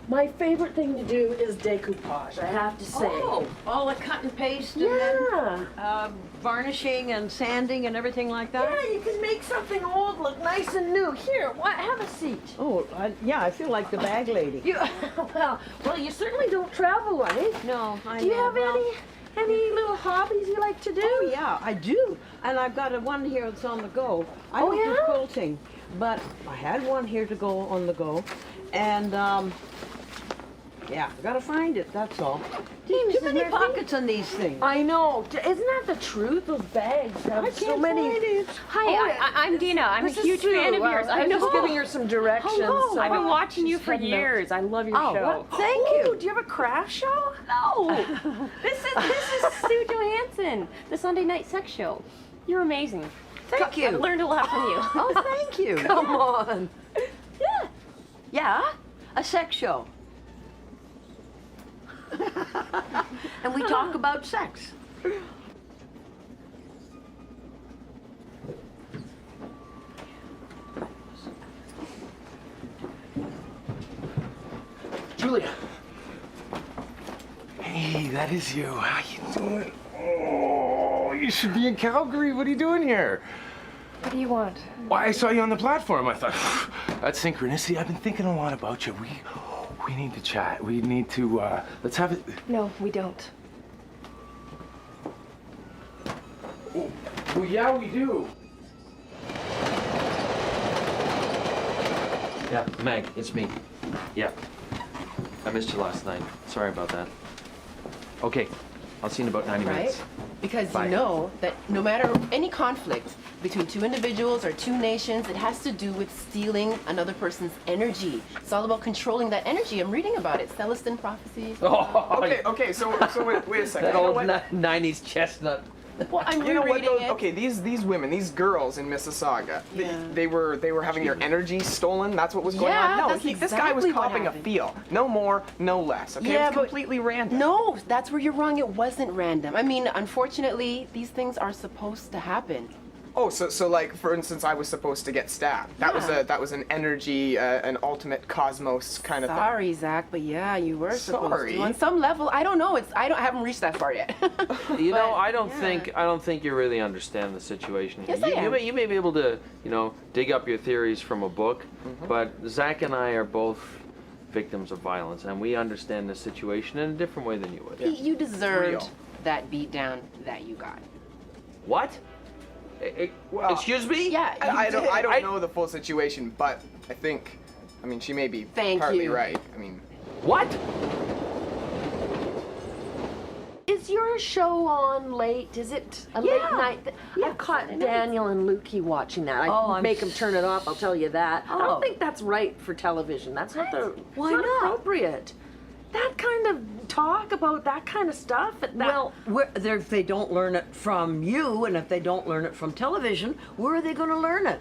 My favorite thing to do is decoupage, I have to say. Oh, all the cut and paste and Yeah. then varnishing and sanding and everything like that? Yeah, you can make something old look nice and new. Here, have a seat. Oh, yeah, I feel like the bag lady. You, well, you certainly don't travel, eh? No, Do you have any little hobbies you like to do? Oh, yeah, I do. And I've got one here that's on the go. I don't do quilting, but I had one here to go on the go. And, yeah, I gotta find it, that's all. Too many pockets on these things. I know. Isn't that the truth? Those bags have so many. Hi, I'm Dina. I'm a huge fan of yours. I'm just giving her some directions. Hello. So I've been watching you for heading out. years. I love your show. Thank you. Do you have a craft show? No. This is Sue Johansson, the Sunday Night Sex Show. You're amazing. Thank you. I've learned a lot from you. Oh, thank you. Come on. Yeah. Yeah, a sex show. And we talk about sex. Julia. Hey, that is you. How you doing? Oh, you should be in Calgary. What are you doing here? What do you want? Well, I saw you on the platform. I thought, that's synchronicity. I've been thinking a lot about you. We need to chat. We need to, let's have it. No, we don't. Oh, well, yeah, we do. Yeah, Meg, it's me. Yeah. I missed you last night. Sorry about that. Okay, I'll see you in about 90 minutes. Right? Because Bye. you know that no matter any conflict between two individuals or two nations, it has to do with stealing another person's energy. It's all about controlling that energy. I'm reading about it. Celestine prophecies. Oh, Okay, so wait a second. that You know old what? 90s chestnut. Well, I'm You know what? rereading it. Okay, these women, these girls in Mississauga, Yeah. they were having their energy stolen. That's what was going Yeah, on. No, that's this guy was exactly what copping a happened. feel. No more, no less. Okay, Yeah, it was but- completely random. No, that's where you're wrong. It wasn't random. I mean, unfortunately, these things are supposed to happen. Oh, so like for instance, I was supposed to get stabbed. That Yeah. was an energy, an ultimate cosmos kind of thing. Sorry, Zach, but yeah, you were supposed Sorry. to. On some level, I don't know. I haven't reached that far yet. You know, But, I don't yeah. think you really understand the situation here. Yes, I am. You may be able to, dig up your theories from a book, but Zach and I are both victims of violence, and we understand the situation in a different way than you would. You deserved real. that beat down that you got. What? Well, Excuse me? Yeah, you I did. don't know the full situation, but I mean, she may be Thank partly you. right. I mean, What? Is your show on late? Is it a late night? I've caught Daniel and Lukey watching that. I make them turn it off, I'll tell you that. I Oh. don't think that's right for television. That's not Why not not? appropriate. That kind of talk about that kind of stuff. Well, if they don't learn it from you, and if they don't learn it from television, where are they going to learn it?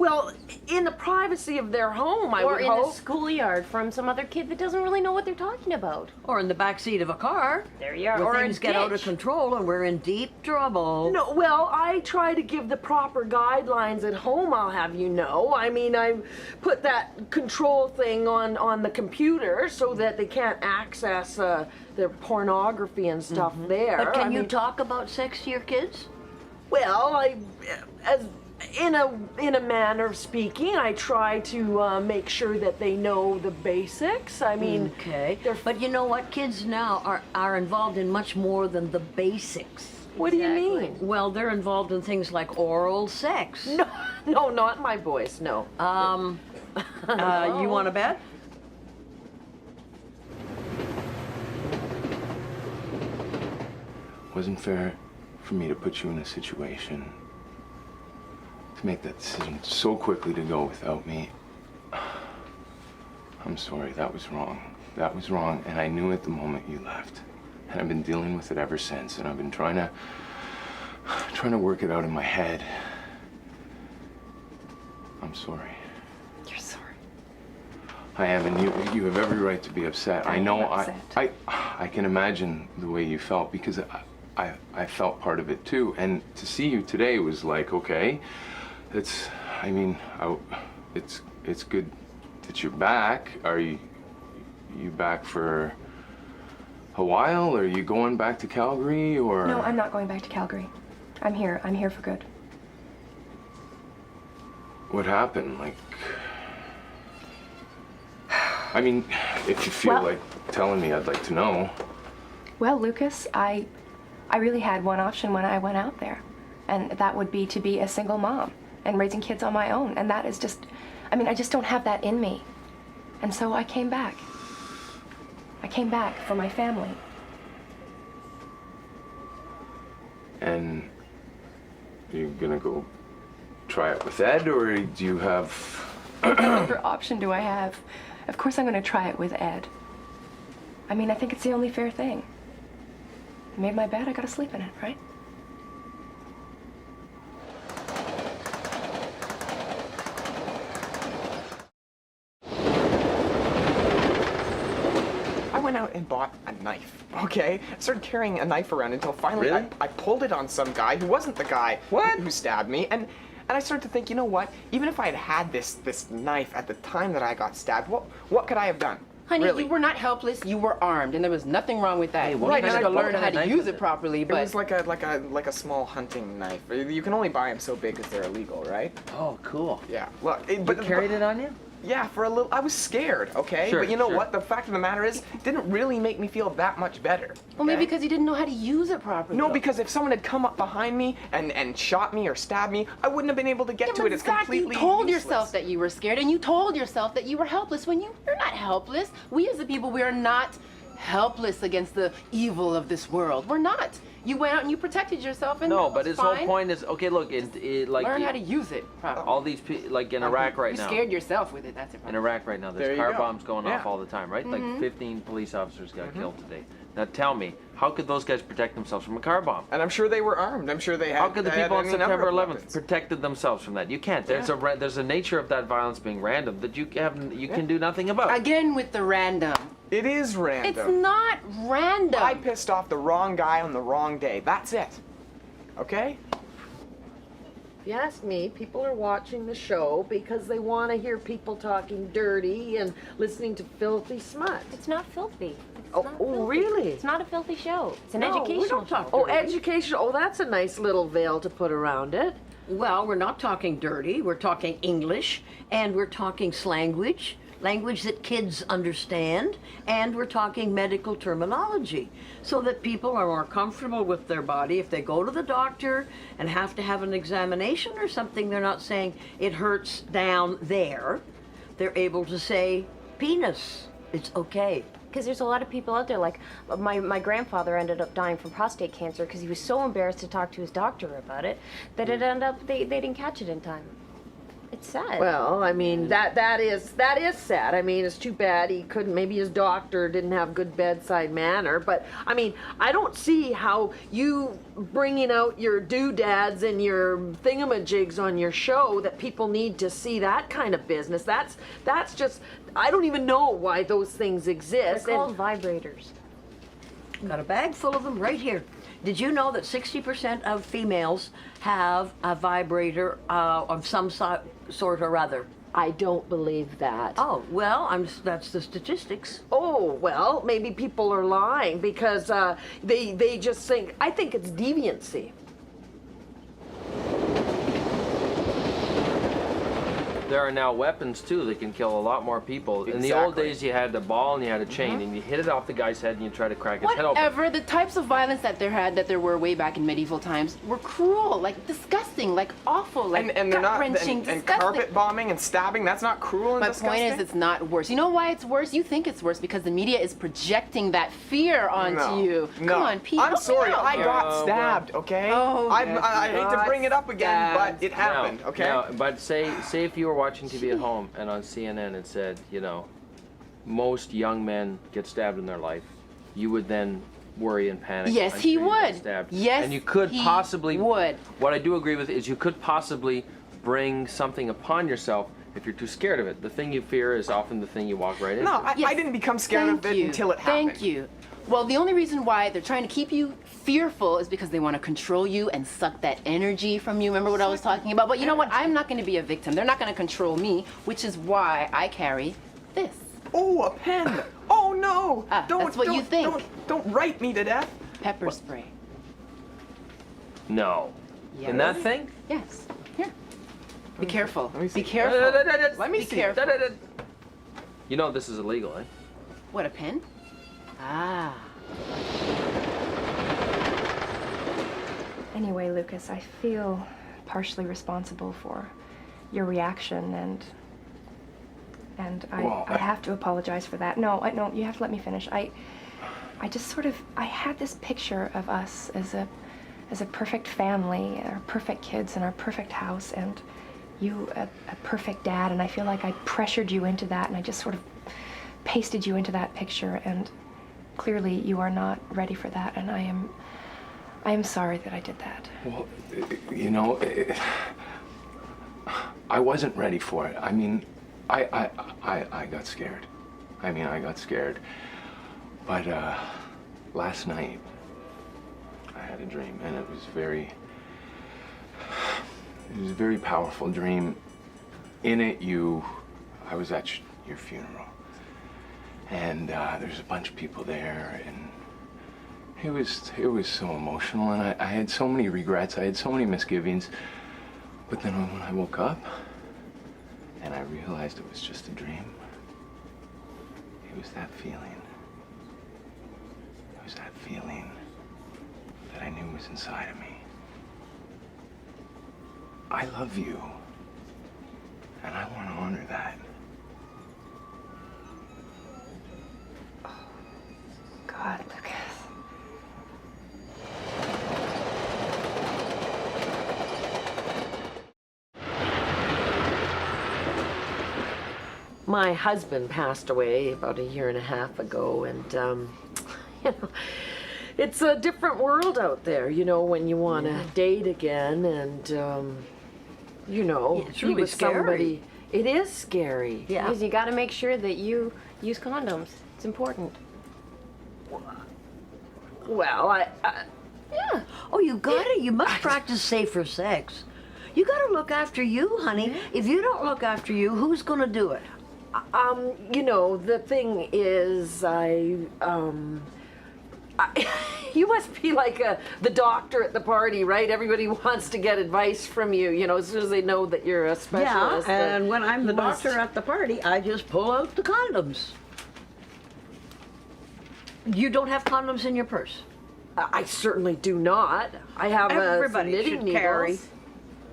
well, in the privacy of their home, I Or would in hope. the schoolyard from some other kid that doesn't really know what they're talking about. Or in the back seat of a car? There you are. Where Or a things get out of ditch. control and we're in deep trouble. No, well, I try to give the proper guidelines at home, I'll have you know. I mean, I put that control thing on the computer so that they can't access their pornography and stuff there. But can I you mean, talk about sex to your kids? Well, in a manner of speaking, I try to make sure that they know the basics. I mean, Okay. But you know what? Kids now are involved in much more than the basics. what do you mean? Well, they're involved in things like oral sex. No, not my boys. No. You want to bet? Wasn't fair for me to put you in a situation to make that decision so quickly to go without me. I'm sorry, that was wrong. That was wrong, and I knew at the moment you left. And I've been dealing with it ever since, and I've been trying to work it out in my head. I'm sorry. You're sorry. I am, and you have every right to be upset. I know upset. I can imagine the way you felt because I felt part of it too. And to see you today was like, okay, it's good that you're back. you back for a while, or are you going back to Calgary, or? No, I'm not going back to Calgary. I'm here. I'm here for good. What happened? Like, I mean, if you feel Well- like telling me, I'd like to know. Well, Lucas, I really had one option when I went out there, and that would be to be a single mom and raising kids on my own. And that is just, I mean, I just don't have that in me. And so I came back. I came back for my family. And you're gonna go try it with Ed, or do you have? What other option do I have? Of course I'm going to try it with Ed. I mean, I think it's the only fair thing. I made my bed, I gotta sleep in it, right? I went out and bought a knife, okay? I started carrying a knife around until finally Really? I pulled it on some guy who wasn't the guy who stabbed me. And I started to think, you know what? Even if I had had this knife at the time that I got stabbed, what could I have done? Honey, Really? you were not helpless. You were armed, and there was nothing wrong with that. Hey, You what kind just of had to learn kind how of to knife use is it it? properly. It But was like a small hunting knife. You can only buy them so big because they're illegal, right? Oh, cool. Yeah. Well, But carried it on you? Yeah, for a little. I was scared, okay? Sure, but you know sure. what? The fact of the matter is, it didn't really make me feel that much better. well, maybe okay? because you didn't know how to use it properly. No, because if someone had come up behind me and shot me or stabbed me, I wouldn't have been able to get to it. It's Zach, completely you told useless. yourself that you were scared, and you told yourself that you were helpless when you're not helpless. We as the people, we are not helpless against the evil of this world. We're not. You went out and you protected yourself, and No, that but was his whole fine. point is, okay, look, like Learn how to use it properly. all these like in Iraq right you now. scared yourself with it. That's it. In Iraq right now, There there's you car go. bombs going off Yeah. all the time, right? Mm-hmm. Like 15 police officers got killed today. Now tell me, how could those guys protect themselves from a car bomb? And I'm sure they were armed. I'm sure they had. How could the they had people on any number September of 11th weapons. protected themselves from that? You can't. There's there's a nature of that violence being random that you can do nothing about. Again with the random. It is It's random. not random. I pissed off the wrong guy on the wrong day. That's it. Okay? If you ask me, people are watching the show because they want to hear people talking dirty and listening to filthy smut. It's not filthy. It's Oh, not oh, filthy. really? It's not a filthy show. It's an No, we educational don't talk show. Oh, education. Oh, that's a nice little veil to put around it. Well, we're not talking dirty, we're talking English, and we're talking slanguage, language that kids understand, and we're talking medical terminology, so that people are more comfortable with their body. If they go to the doctor and have to have an examination or something, they're not saying it hurts down there. They're able to say penis. It's okay. Because there's a lot of people out there, like my grandfather ended up dying from prostate cancer because he was so embarrassed to talk to his doctor about it that it ended up they didn't catch it in time. It's sad. Well, I mean that is sad. I mean, it's too bad he couldn't. Maybe his doctor didn't have good bedside manner. But I mean, I don't see how you bringing out your doodads and your thingamajigs on your show that people need to see that kind of business. That's just. I don't even know why those things They're exist. called vibrators. Got a bag full of them right here. Did you know that 60% of females have a vibrator of some sort or other? I don't believe that. Oh, well, that's the statistics. Oh, well, maybe people are lying because they just think. I think it's deviancy. There are now weapons too that can kill a lot more people. In the old Exactly. days, you had a ball and you had a chain, and you hit it off the guy's head and you try to crack his head open. Whatever, the types of violence that there were way back in medieval times were cruel, like disgusting, like awful, like And they're not. gut-wrenching, And disgusting. carpet bombing and stabbing. That's not cruel and My disgusting. point is, it's not worse. You know why it's worse? You think it's worse because the media is projecting that fear onto No, you. no. Come on, Pete. I'm help me sorry, out I here. got stabbed, okay? Oh, I hate to bring it up again, but it happened, Now- okay? now, but say if you were watching TV at home and on CNN it said, you know, most young men get stabbed in their life, you would then worry and panic. Yes, I'm he sure you'd get would. stabbed. Yes, and you could he possibly would. What I do agree with is you could possibly bring something upon yourself if you're too scared of it. The thing you fear is often the thing you walk right into. No, I Yes. didn't become scared Thank of it you. until it happened. Thank you. Well, the only reason why they're trying to keep you fearful is because they want to control you and suck that energy from you. Remember what I was talking about? But you know what? I'm not going to be a victim. They're not going to control me, which is why I carry this. Oh, a pen! Oh no! Don't, that's what you don't, think. Don't write me to death. Pepper spray. No. Yes. In that thing? Yes. Here. Be careful. Let me see. Be careful. Let me Be see. careful. You know this is illegal, eh? What, a pen? Ah. Anyway, Lucas, I feel partially responsible for your reaction, and Well, I have to apologize for that. No, you have to let me finish. I just sort of, I had this picture of us as a perfect family, our perfect kids and our perfect house, and you a perfect dad, and I feel like I pressured you into that, and I just sort of pasted you into that picture, and clearly you are not ready for that, and I am sorry that I did that. Well, you know, I wasn't ready for it. I mean, I got scared. I mean, I got scared. But last night, I had a dream, and it was a very powerful dream. In it, I was at your funeral, and there's a bunch of people there, and it was so emotional, and I had so many regrets, I had so many misgivings. But then when I woke up, and I realized it was just a dream, it was that feeling. It was that feeling that I knew was inside of me. I love you, and I want to honor that. God, Lucas. My husband passed away about a year and a half ago, and you know, it's a different world out there, you know, when you want to date again, and you know, It's he really was scary. somebody. It is scary. Yeah. Because you got to make sure that you use condoms. It's important. Well, Yeah. Oh, you gotta. You must practice safer sex. You gotta look after you, honey. If you don't look after you, who's gonna do it? you know, the thing is, you must be like the doctor at the party, right? Everybody wants to get advice from you, you know, as soon as they know that you're a Yeah, specialist. and when I'm the you must- doctor at the party, I just pull out the condoms. You don't have condoms in your purse. I certainly do not. I have Everybody some knitting should needles. carry.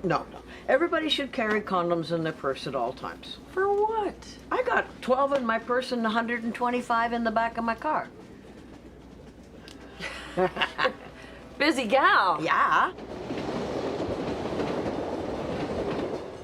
No. Everybody should carry condoms in their purse at all times. For what? I got 12 in my purse and 125 in the back of my car. Busy gal. Yeah.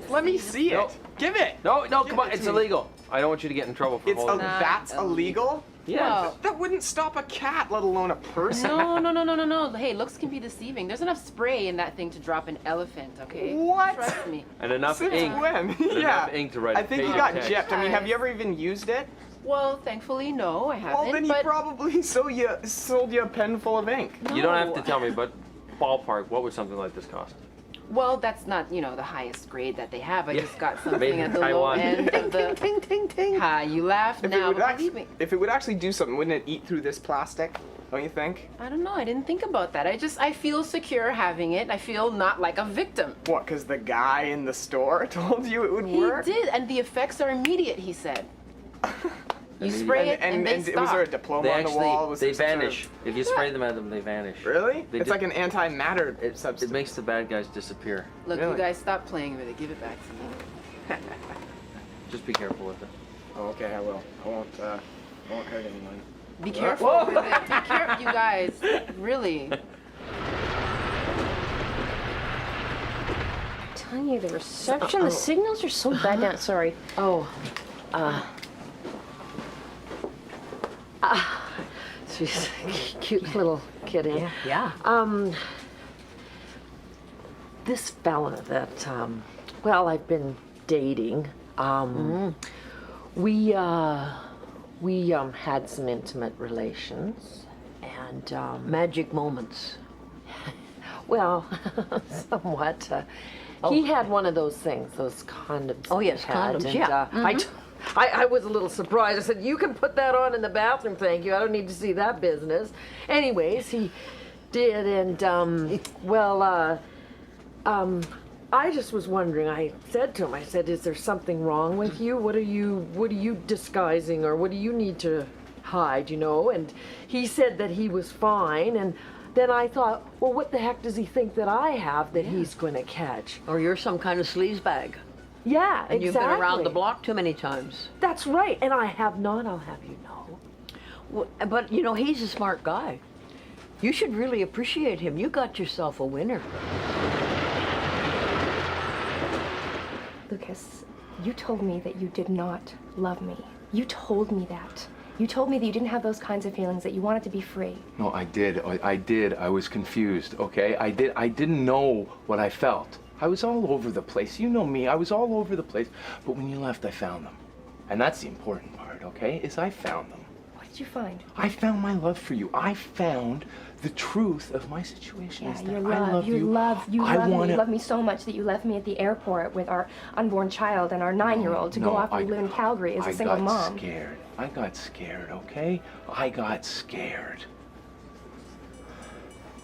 Let me see it. No. Give it. No, Give come on. it to It's me. illegal. I don't want you to get in trouble for It's holding it. that's illegal? Yeah. That wouldn't stop a cat, let alone a person. No. Hey, looks can be deceiving. There's enough spray in that thing to drop an elephant, okay? What? Trust me. And enough Since ink. when? And Yeah. enough ink to write I a think page you of got text. gypped. I mean, have you ever even used it? Well, thankfully, no, I haven't. Well, then he but probably sold you a pen full of ink. You don't have to No. tell me, but ballpark, what would something like this cost? Well, that's not, the highest grade that they have. I just got something Made in at the low Taiwan. end of the. Ting, ting, ting. Ha, you laughed If now, it, would but believe me. if it would actually do something, wouldn't it eat through this plastic? Don't you think? I don't know. I didn't think about that. I feel secure having it. I feel not like a victim. What, because the guy in the store told you it would He work? did, and the effects are immediate. He said. You spray it, and they was stop. there a diploma They on the wall? Was they there some sort of- vanish. If you spray them at them, they vanish. Really? They It's do- like an antimatter It substance. makes the bad guys disappear. Look, Really? you guys stop playing with it. Give it back to me. Just be careful with it. Oh, okay, I will. I won't hurt anyone. Be careful with it. Be careful, you guys. Really. I'm telling you, the reception, the signals are so bad now. Sorry. Oh, she's a cute little kitty. Yeah. This fella that, well, I've been dating, we had some intimate relations, and, Magic moments. well, somewhat. He had one of those things, those condoms. Oh, that yes, he had, condoms, and, yeah. I was a little surprised. I said, you can put that on in the bathroom, thank you. I don't need to see that business. Anyways, he did, and, I just was wondering, I said to him, I said, is there something wrong with you? What are you disguising, or what do you need to hide, you know? And he said that he was fine, and then I thought, well, what the heck does he think that I have that he's going to catch? Or you're some kind of sleaze bag. Yeah, And exactly. you've been around the block too many times. That's right, and I have not, I'll have you know. Well, but, you know, he's a smart guy. You should really appreciate him. You got yourself a winner. Lucas, you told me that you did not love me. You told me that. You told me that you didn't have those kinds of feelings, that you wanted to be free. No, I did. I did. I was confused, okay? I didn't know what I felt. I was all over the place. You know me. I was all over the place. But when you left, I found them. And that's the important part, okay? Is I found them. What did you find? I found my love for you. I found the truth of my situation. Yeah, is that your I love, love you you. love me. wanna... You love me so much that you left me at the airport with our unborn child and our 9-year-old to go off and live in Calgary as a single mom. I got scared, okay? I got scared.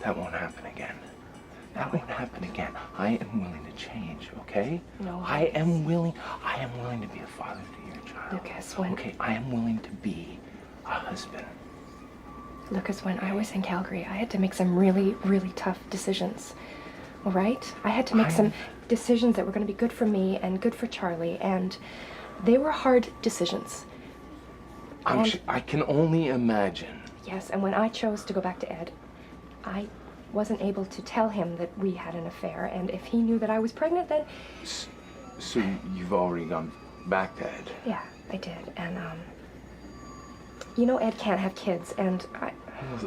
That won't happen again. That won't happen again. I am willing to change, okay? No. I am willing to be a father to your child. Lucas, when... Okay, I am willing to be a husband. Lucas, when I was in Calgary, I had to make some really, really tough decisions. All right? I had to make some decisions that were going to be good for me and good for Charlie, and they were hard decisions. I can only imagine. Yes, and when I chose to go back to Ed, I wasn't able to tell him that we had an affair, and if he knew that I was pregnant, then... So you've already gone back to Ed? Yeah, I did, and, you know Ed can't have kids, and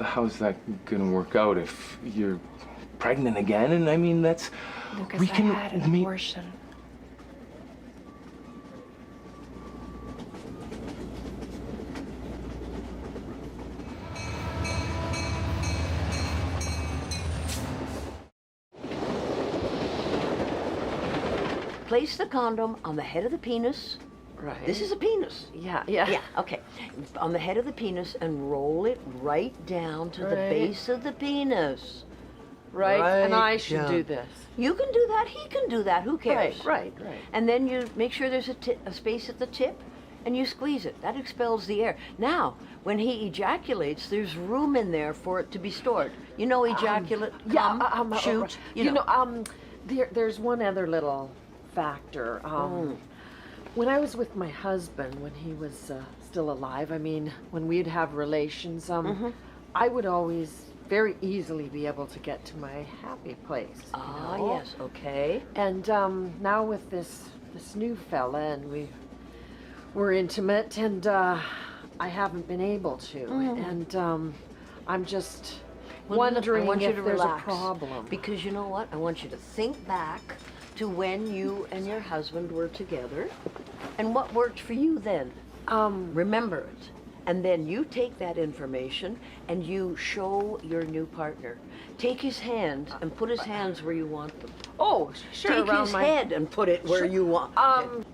How's that gonna work out if you're pregnant again? And I mean, that's... Lucas, I had an abortion. Place the condom on the head of the penis. Right. This is a penis. Yeah. Yeah, okay. On the head of the penis and roll it right down to the base of the penis. Right, and I should down. do this. You can do that, he can do that, who cares? Right. And then you make sure there's a space at the tip, and you squeeze it. That expels the air. Now, when he ejaculates, there's room in there for it to be stored. You know, ejaculate, shoot. You know, there's one other little factor. When I was with my husband, when he was still alive, I mean, when we'd have relations, I would always very easily be able to get to my happy place. Ah, yes, okay. And now with this new fella, and we're intimate, and I haven't been able to. And I'm just wondering if there's a problem. Because you know what? I want you to think back to when you and your husband were together, and what worked for you then. Remember it. And then you take that information and you show your new partner. Take his hand and put his hands where you want them. Oh, sure. Take around his my head and put it where you want it.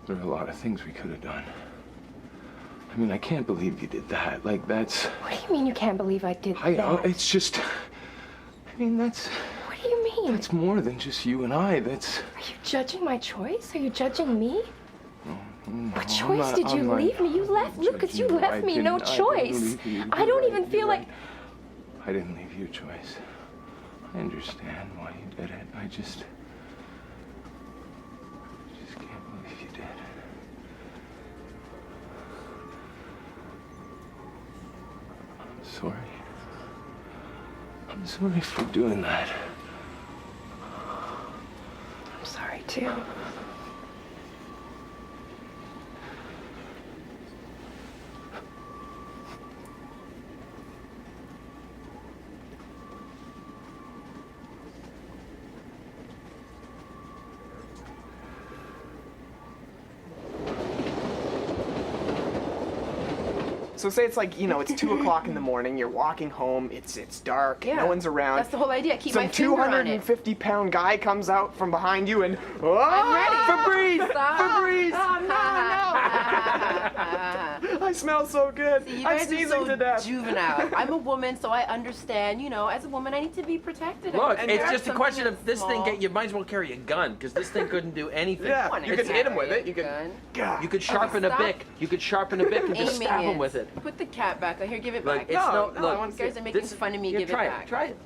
There are a lot of things we could have done. I mean, I can't believe you did that. Like, that's... What do you mean you can't believe I did that? It's just... I mean, that's... What do you mean? That's more than just you and I. That's... Are you judging my choice? Are you judging me? No, What choice did you leave me? You left, Lucas, you left me no choice. I don't even feel like... I didn't leave you a choice. I understand why you did it. I just can't believe you did. I'm sorry. I'm sorry for doing that. I'm sorry, too. So So say it's like, it's 2 o'clock in the morning, you're walking home, it's dark, Yeah. no one's around. That's the whole idea. Keep Some my finger on it. 250-pound guy comes out from behind you and, I'm ready. Febreze! Stop. Febreze! Oh, no. I smell so good. See, you I'm guys are sneezing so to death. juvenile. I'm a woman, so I understand. As a woman, I need to be protected. Look, And it's there just a are question some of this small- thing. You might as well carry a gun because this thing couldn't do anything. Yeah, Wanna you could hit him with carry it. You could. gun? God. You could sharpen a stop bic. You could sharpen a bic and just Aiming stab him it. with it. Put the cat back. Here, give it Look, back. it's No, no, no, I look. want You guys are making fun of me. Here, Give try it back. Try it.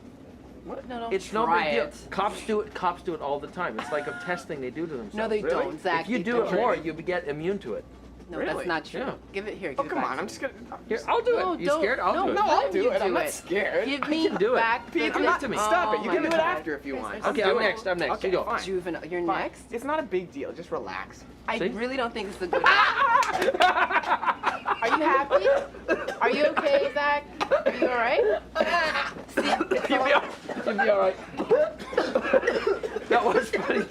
No, It's no try big deal. it. Cops do it. Cops do it all the time. It's like a test thing they do to themselves. No, they Really? don't, Zach. If you they do don't. it more, you get immune to it. No, Really? that's not true. Yeah. Give it here. Oh, Give it come back on. to I'm me. just gonna. Here, I'll do No, it. You don't. scared? I'll No, do it. No, I'll let do you it. I'm do not it. scared. Give me can do it. back. Pete, the- I'm not. to me. Stop it. You Oh can do my it God. after if you want. Okay, I'm next. I'm next. Okay, You go. fine. Juvenile. You're Fine. next. It's not a big deal. Just relax. I See? really don't think this is a good. Are you happy? Are you okay, Zach? Are you all right? You'll be all right. That was funny.